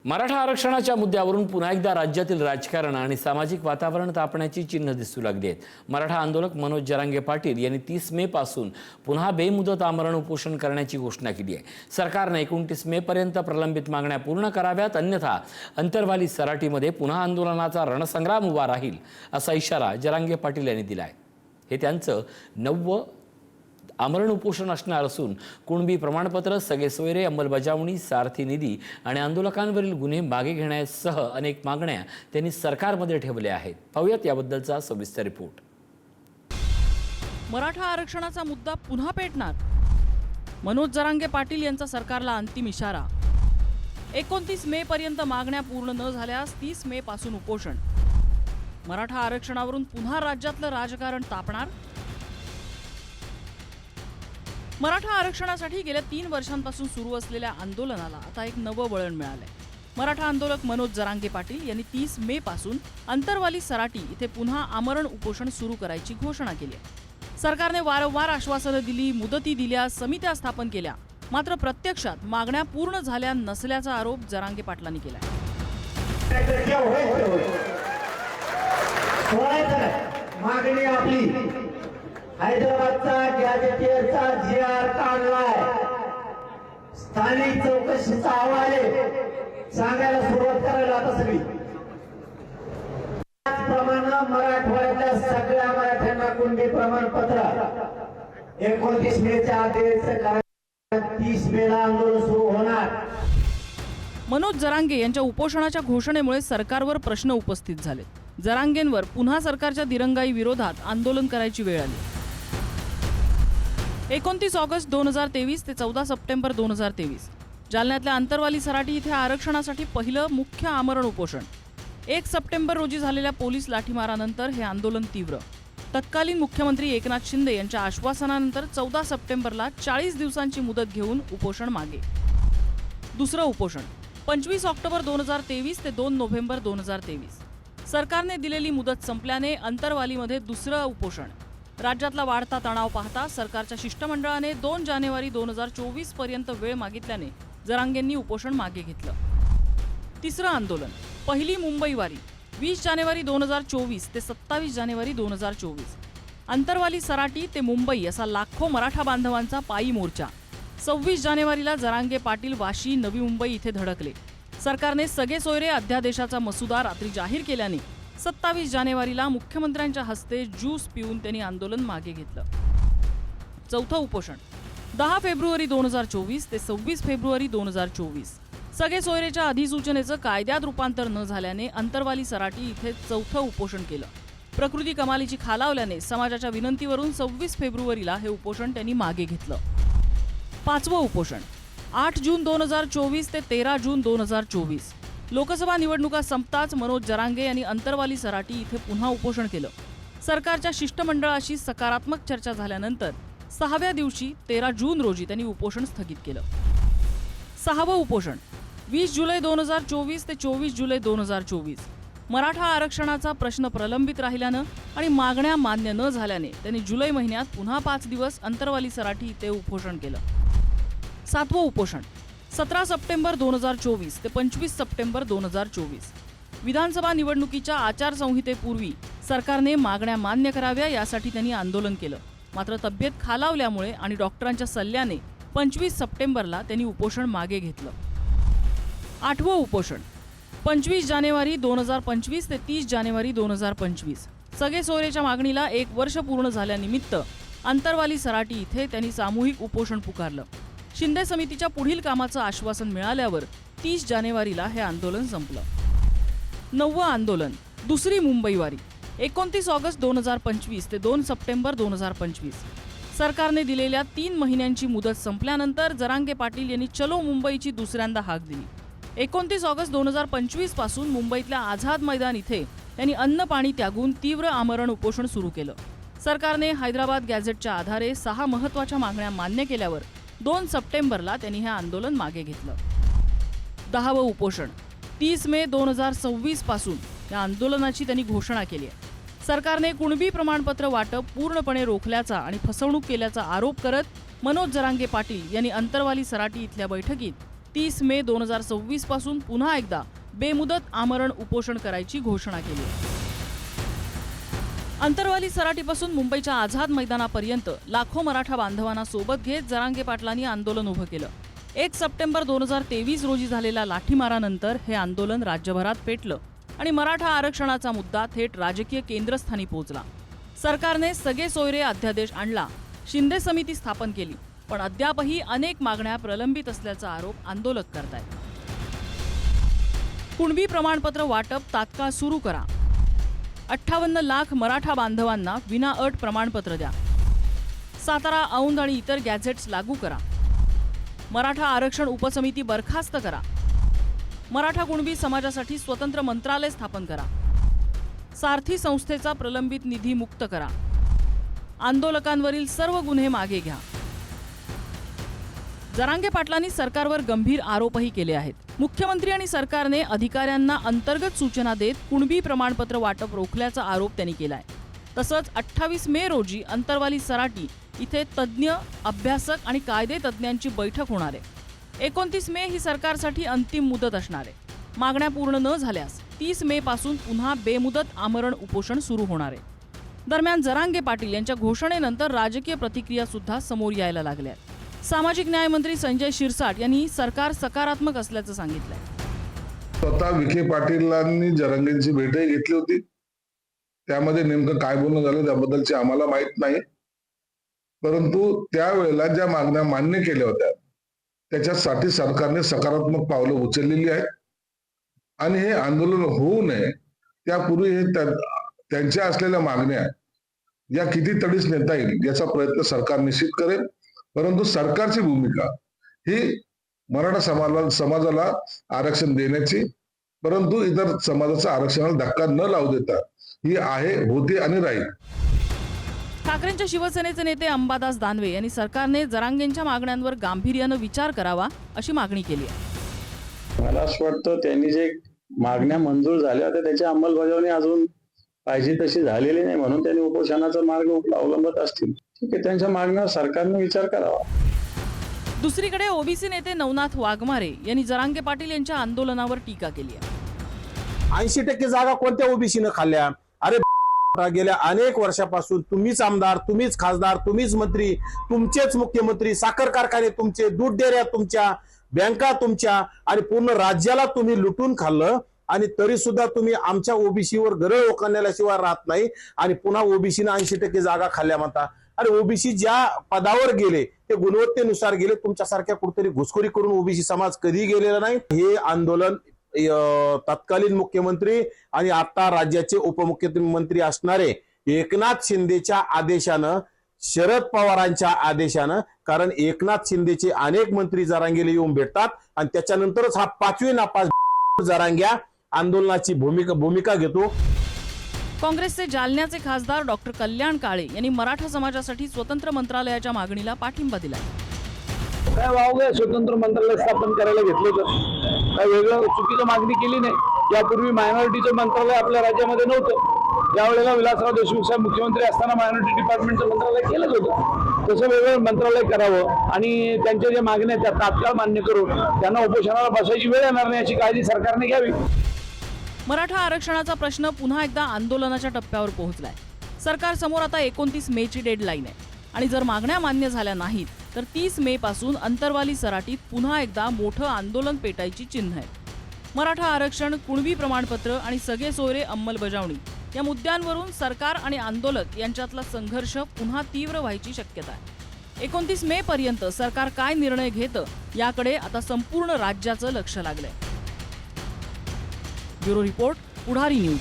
मराठा आरक्षणाच्या मुद्द्यावरून पुन्हा एकदा राज्यातील राजकारण आणि सामाजिक वातावरण तापण्याची चिन्ह दिसू लागली आहेत। मराठा आंदोलक मनोज जरांगे पाटील यांनी 30 मे पासून पुन्हा बेमुदत आमरण उपोषण करण्याची घोषणा केली आहे। सरकारने 29 मे पर्यंत प्रलंबित मागण्या पूर्ण कराव्यात, अन्यथा अंतरवाली सराटीमध्ये पुन्हा आंदोलनाचा रणसंग्राम उभा राहील असा इशारा जरांगे पाटील यांनी दिला आहे। हे त्यांचं 9वं आमरण उपोषण असणार असून कुणबी प्रमाणपत्र, सगळे सोयरे अंमलबजावणी, सारथी निधी आणि आंदोलकांवरील गुन्हे मागे घेण्यासह अनेक मागण्या त्यांनी सरकारमध्ये ठेवल्या आहेत। पाहूयात याबद्दलचा सविस्तर रिपोर्ट। मराठा आरक्षणाचा मुद्दा पुन्हा पेटणार, मनोज जरांगे पाटील यांचा सरकारला अंतिम इशारा। 29 मे पर्यंत मागण्या पूर्ण न झाल्यास 30 मे पासून उपोषण। मराठा आरक्षणावरून पुन्हा राज्यातलं राजकारण तापणार। मराठा आरक्षणासाठी गेल्या 3 वर्षांपासून सुरू असलेल्या आंदोलनाला आता एक नवं वळण मिळालंय। मराठा आंदोलक मनोज जरांगे पाटील यांनी 30 मे पासून अंतरवाली सराटी इथे पुन्हा आमरण उपोषण सुरू करायची घोषणा केली आहे। सरकारने वारंवार आश्वासनं दिली, मुदती दिल्या, समित्या स्थापन केल्या, मात्र प्रत्यक्षात मागण्या पूर्ण झाल्या नसल्याचा आरोप जरांगे पाटलांनी केलाय। मागणी आपली हैदराबादचा गॅजेटियरचा जी.आर. काढलाय, स्थानिक चौकशीचा अहवाल सांगायला सुरुवात करायला आता सगळी। त्याचप्रमाणे मराठवाड्यातल्या सगळ्या मराठ्यांना कुणबी प्रमाणपत्र 29 मेच्या आदेश 30 मेला आंदोलन सुरू होणार। मनोज जरांगे यांच्या उपोषणाच्या घोषणेमुळे सरकारवर प्रश्न उपस्थित झाले। जरांगेंवर पुन्हा सरकारच्या दिरंगाई विरोधात आंदोलन करायची वेळ आली। 29 ऑगस्ट 2023 ते 14 सप्टेंबर 2023 जालन्यातल्या अंतरवाली सराटी इथे आरक्षणासाठी पहिलं मुख्य आमरण उपोषण। 1 सप्टेंबर रोजी झालेल्या पोलीस लाठीमारानंतर हे आंदोलन तीव्र। तत्कालीन मुख्यमंत्री एकनाथ शिंदे यांच्या आश्वासनानंतर 14 सप्टेंबरला 40 दिवसांची मुदत घेऊन उपोषण मागे। दुसरं उपोषण 25 ऑक्टोबर 2023 ते 2 नोव्हेंबर 2023 सरकारने दिलेली मुदत संपल्याने अंतरवालीमध्ये दुसरं उपोषण। राज्यातला वाढता तणाव पाहता सरकारच्या शिष्टमंडळाने 2 जानेवारी 2024 पर्यंत वेळ मागितल्याने जरांगेंनी उपोषण मागे घेतलं। तिसरं आंदोलन पहिली मुंबई वारी 20 जानेवारी 2024 ते 27 जानेवारी 2024 अंतरवाली सराटी ते मुंबई असा लाखो मराठा बांधवांचा पायी मोर्चा। 26 जानेवारीला जरांगे पाटील वाशी, नवी मुंबई इथे धडकले। सरकारने सगळे सोयरे अध्यादेशाचा मसुदा रात्री जाहीर केल्याने 27 जानेवारीला मुख्यमंत्र्यांच्या हस्ते ज्यूस पिऊन त्यांनी आंदोलन मागे घेतलं। चौथं उपोषण 10 फेब्रुवारी 2024 ते 26 फेब्रुवारी 2024 सगळे सोयरेच्या अधिसूचनेचं कायद्यात रूपांतर न झाल्याने अंतरवाली सराटी इथे चौथं उपोषण केलं। प्रकृती कमालीची खालावल्याने समाजाच्या विनंतीवरून 26 फेब्रुवारीला हे उपोषण त्यांनी मागे घेतलं। पाचवं उपोषण 8 जून 2024 ते 13 जून 2024 लोकसभा निवडणुका संपताच मनोज जरांगे यांनी अंतरवाली सराटी इथे पुन्हा उपोषण केलं। सरकारच्या शिष्टमंडळाशी सकारात्मक चर्चा झाल्यानंतर 6व्या दिवशी 13 जून रोजी त्यांनी उपोषण स्थगित केलं। 6वं उपोषण 20 जुलै 2024 ते 24 जुलै 2024 मराठा आरक्षणाचा प्रश्न प्रलंबित राहिल्यानं आणि मागण्या मान्य न झाल्याने त्यांनी जुलै महिन्यात पुन्हा 5 दिवस अंतरवाली सराटी इथे उपोषण केलं। 7वं उपोषण 17 सप्टेंबर 2024 ते 25 सप्टेंबर 2024 विधानसभा निवडणुकीच्या आचारसंहितेपूर्वी सरकारने मागण्या मान्य कराव्या यासाठी त्यांनी आंदोलन केलं, मात्र तब्येत खालावल्यामुळे आणि डॉक्टरांच्या सल्ल्याने 25 सप्टेंबरला त्यांनी उपोषण मागे घेतलं। 8वं उपोषण 25 जानेवारी 2025 ते 30 जानेवारी 2025 सगळे सोयरेच्या मागणीला 1 वर्ष पूर्ण झाल्यानिमित्त अंतरवाली सराटी इथे त्यांनी सामूहिक उपोषण पुकारलं। शिंदे समितीच्या पुढील कामाचं आश्वासन मिळाल्यावर 30 जानेवारीला हे आंदोलन संपलं। 9वं आंदोलन दुसरी मुंबई वारी 29 ऑगस्ट 2025 ते 2 सप्टेंबर 2025 सरकारने दिलेल्या 3 महिन्यांची मुदत संपल्यानंतर जरांगे पाटील यांनी चलो मुंबईची दुसऱ्यांदा हाक दिली। 29 ऑगस्ट 2025 पासून मुंबईतल्या आझाद मैदान इथे त्यांनी अन्न पाणी त्यागून तीव्र आमरण उपोषण सुरू केलं। सरकारने हैदराबाद गॅझेटच्या आधारे 6 महत्त्वाच्या मागण्या मान्य केल्यावर 2 सप्टेंबरला त्यांनी हे आंदोलन मागे घेतलं। 10वं उपोषण 30 मे 2026 पासून या आंदोलनाची त्यांनी घोषणा केली आहे। सरकारने कुणबी प्रमाणपत्र वाटप पूर्णपणे रोखल्याचा आणि फसवणूक केल्याचा आरोप करत मनोज जरांगे पाटील यांनी अंतरवाली सराटी इथल्या बैठकीत 30 मे 2026 पासून पुन्हा एकदा बेमुदत आमरण उपोषण करायची घोषणा केली आहे. अंतरवाली सराटीपासून मुंबईच्या आझाद मैदानापर्यंत लाखो मराठा बांधवांना सोबत घेत जरांगे पाटलांनी आंदोलन उभं केलं. 1 सप्टेंबर 2023 रोजी झालेल्या लाठीमारानंतर हे आंदोलन राज्यभरात पेटलं आणि मराठा आरक्षणाचा मुद्दा थेट राजकीय केंद्रस्थानी पोहोचला. सरकारने सगळे सोयरे अध्यादेश आणला, शिंदे समिती स्थापन केली, पण अद्यापही अनेक मागण्या प्रलंबित असल्याचा आरोप आंदोलक करतायत. कुणबी प्रमाणपत्र वाटप तात्काळ सुरू करा. 58 लाख मराठा बांधवांना विनाअट प्रमाणपत्र द्या. सातारा, औंध आणि इतर गॅझेट्स लागू करा. मराठा आरक्षण उपसमिती बरखास्त करा. मराठा कुणबी समाजासाठी स्वतंत्र मंत्रालय स्थापन करा. सारथी संस्थेचा प्रलंबित निधी मुक्त करा. आंदोलकांवरील सर्व गुन्हे मागे घ्या. जरांगे पाटलांनी सरकारवर गंभीर आरोपही केले आहेत. मुख्यमंत्री आणि सरकारने अधिकाऱ्यांना अंतर्गत सूचना देत कुणबी प्रमाणपत्र वाटप रोखल्याचा आरोप त्यांनी केलाय. तसंच 28 मे रोजी अंतरवाली सराटी इथे तज्ज्ञ, अभ्यासक आणि कायदे तज्ज्ञांची बैठक होणार आहे. 29 मे ही सरकारसाठी अंतिम मुदत असणार आहे. मागण्या पूर्ण न झाल्यास 30 मे पासून पुन्हा बेमुदत आमरण उपोषण सुरू होणार आहे. दरम्यान जरांगे पाटील यांच्या घोषणेनंतर राजकीय प्रतिक्रिया सुद्धा समोर यायला लागल्या. सामाजिक न्याय मंत्री संजय शिरसाट यांनी सरकार सकारात्मक असल्याचं सांगितलंय. स्वतः विखे पाटीलांनी जरांगेंची भेटही घेतली होती. त्यामध्ये नेमकं काय बोलणं झालं त्याबद्दलची आम्हाला माहित नाही, परंतु त्यावेळेला ज्या मागण्या मान्य केल्या होत्या त्याच्यासाठी सरकारने सकारात्मक पावलं उचललेली आहेत आणि हे आंदोलन होऊ नये त्यापूर्वी हे त्यांच्या असलेल्या मागण्या या किती तडीस नेता येईल याचा प्रयत्न सरकार निश्चित करेल. परंतु सरकारची भूमिका ही मराठा समाजाला आरक्षण देण्याची, परंतु इतर समाजाच्या आरक्षणाला धक्का न लावू देता ही आहे, होती आणि राहील. ठाकरेंच्या शिवसेनेचे नेते अंबादास दानवे यांनी सरकारने जरांगेंच्या मागण्यांवर गांभीर्यानं विचार करावा अशी मागणी केली आहे. मला असं वाटतं त्यांनी जे मागण्या मंजूर झाल्या होत्या त्याची अंमलबजावणी अजून पाहिजे तशी झालेली नाही, म्हणून त्यांनी उपोषणाचा मार्ग अवलंबत असतील. ठीक आहे, त्यांच्या मागण्यावर सरकारने विचार करावा. दुसरीकडे ओबीसी नेते नवनाथ वाघमारे यांनी जरांगे पाटील यांच्या आंदोलनावर टीका केली आहे. 80% जागा कोणत्या ओबीसीनं खाल्ल्या? अरे गेल्या अनेक वर्षापासून तुम्हीच आमदार, तुम्हीच खासदार, तुम्हीच मंत्री, तुमचेच मुख्यमंत्री, साखर कारखाने तुमचे, दूध डेऱ्या तुमच्या, बँका तुमच्या आणि पूर्ण राज्याला तुम्ही लुटून खाल्लं आणि तरी सुद्धा तुम्ही आमच्या ओबीसीवर गरळ ओकांडल्याशिवाय राहत नाही आणि पुन्हा ओबीसीनं 80% जागा खाल्ल्या म्हणता. अरे ओबीसी ज्या पदावर गेले ते गुणवत्तेनुसार गेले. तुमच्यासारख्या कुठेतरी घुसखोरी करून ओबीसी समाज कधी गेलेला नाही. हे आंदोलन तत्कालीन मुख्यमंत्री आणि आता राज्याचे उपमुख्यमंत्री असणारे एकनाथ शिंदेच्या आदेशानं, शरद पवारांच्या आदेशानं, कारण एकनाथ शिंदेचे अनेक मंत्री जरांगेला येऊन भेटतात आणि त्याच्यानंतरच हा 5वी नापास जरांग्या आंदोलनाची भूमिका घेतो. काँग्रेसचे जालन्याचे खासदार डॉक्टर कल्याण काळे यांनी मराठा समाजासाठी स्वतंत्र मंत्रालयाच्या मागणीला पाठिंबा दिलाय. काय वावगं स्वतंत्र मंत्रालय स्थापन करायला घेतलं तर काय वेगळं चुकीचं मागणी केली नाही. यापूर्वी मायनॉरिटीचं मंत्रालय आपल्या राज्यामध्ये नव्हतं. ज्यावेळेला विलासराव देशमुख साहेब मुख्यमंत्री असताना मायनॉरिटी डिपार्टमेंटचं मंत्रालय केलंच होतं. तसं वेगळं मंत्रालय करावं आणि त्यांच्या ज्या मागण्या त्या तात्काळ मान्य करून त्यांना उपोषणाला बसायची वेळ येणार नाही याची काळजी सरकारने घ्यावी. मराठा आरक्षणाचा प्रश्न पुन्हा एकदा आंदोलनाच्या टप्प्यावर पोहोचलाय. सरकार समोर आता 29 मेची डेडलाईन आहे आणि जर मागण्या मान्य झाल्या नाहीत तर 30 मे पासून अंतरवाली सराटीत पुन्हा एकदा मोठं आंदोलन पेटायची चिन्ह आहेत. मराठा आरक्षण, कुणबी प्रमाणपत्र आणि सगळे सोयरे अंमलबजावणी या मुद्द्यांवरून सरकार आणि आंदोलक यांच्यातला संघर्ष पुन्हा तीव्र व्हायची शक्यता आहे. 29 मे पर्यंत सरकार काय निर्णय घेतं याकडे आता संपूर्ण राज्याचं लक्ष लागलंय. ब्युरो रिपोर्ट, पुढारी न्यूज.